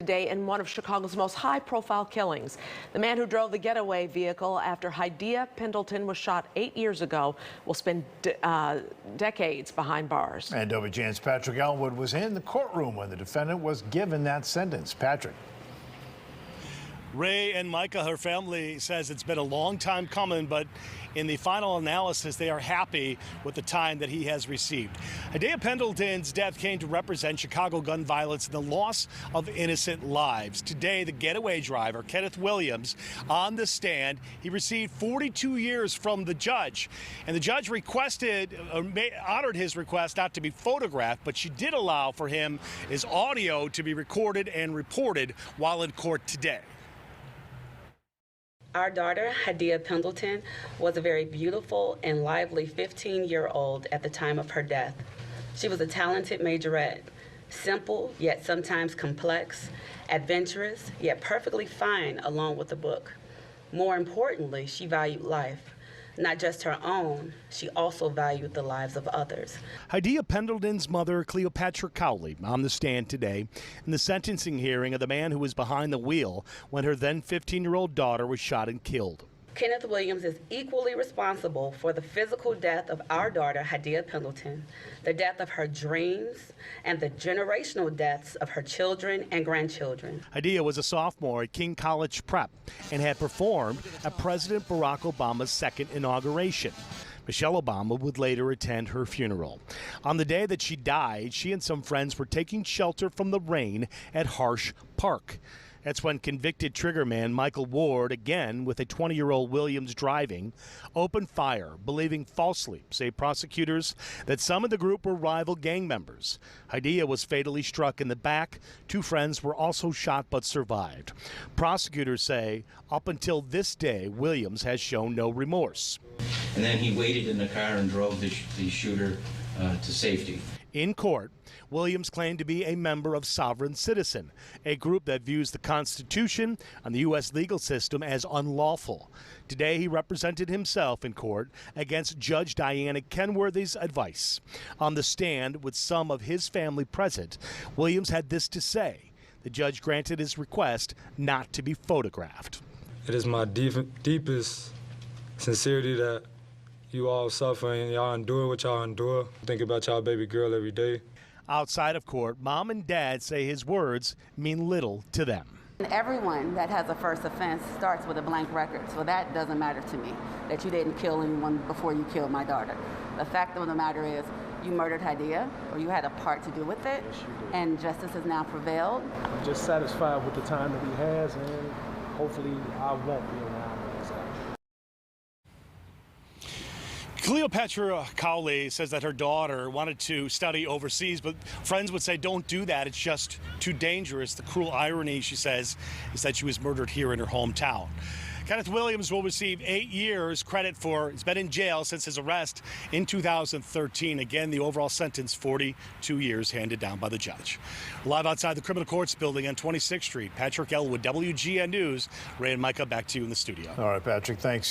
Today in one of Chicago's most high-profile killings. The man who drove the getaway vehicle after Hadiya Pendleton was shot 8 years ago will spend decades behind bars. And WGN's Patrick Elwood was in the courtroom when the defendant was given that sentence. Patrick. Ray and Micah, her family, says it's been a long time coming, but in the final analysis, they are happy with the time that he has received. Hadiya Pendleton's death came to represent Chicago gun violence and the loss of innocent lives. Today, the getaway driver, Kenneth Williams, on the stand, he received 42 years from the judge. And the judge honored his request not to be photographed, but she did allow for his audio to be recorded and reported while in court today. Our daughter, Hadiya Pendleton, was a very beautiful and lively 15-year-old at the time of her death. She was a talented majorette, simple yet sometimes complex, adventurous yet perfectly fine along with the book. More importantly, she valued life. Not just her own, she also valued the lives of others. Hadiya Pendleton's mother, Cleopatra Cowley, on the stand today in the sentencing hearing of the man who was behind the wheel when her then 15-year-old daughter was shot and killed. Kenneth Williams is equally responsible for the physical death of our daughter, Hadiya Pendleton, the death of her dreams, and the generational deaths of her children and grandchildren. Hadiya was a sophomore at King College Prep and had performed at President Barack Obama's second inauguration. Michelle Obama would later attend her funeral. On the day that she died, she and some friends were taking shelter from the rain at Harsh Park. That's when convicted triggerman Michael Ward, again with a 20-year-old Williams driving, opened fire, believing falsely, say prosecutors, that some of the group were rival gang members. Hadiya was fatally struck in the back. Two friends were also shot but survived. Prosecutors say up until this day, Williams has shown no remorse. And then he waited in the car and drove the shooter to safety. In court, Williams claimed to be a member of Sovereign Citizen, a group that views the Constitution and the U.S. legal system as unlawful. Today, he represented himself in court against Judge Diana Kenworthy's advice. On the stand with some of his family present, Williams had this to say. The judge granted his request not to be photographed. It is my deepest sincerity that you all suffer and y'all endure what y'all endure. Think about y'all baby girl every day. Outside of court, mom and dad say his words mean little to them. Everyone that has a first offense starts with a blank record, so that doesn't matter to me, that you didn't kill anyone before you killed my daughter. The fact of the matter is you murdered Hadiya, or you had a part to do with it, and justice has now prevailed. I'm just satisfied with the time that he has, and hopefully I won't be around. Cleopatra Cowley says that her daughter wanted to study overseas, but friends would say, don't do that. It's just too dangerous. The cruel irony, she says, is that she was murdered here in her hometown. Kenneth Williams will receive 8 years credit for, he's been in jail since his arrest in 2013. Again, the overall sentence, 42 years handed down by the judge. Live outside the criminal courts building on 26th Street, Patrick Elwood, WGN News. Ray and Micah, back to you in the studio. All right, Patrick, thanks.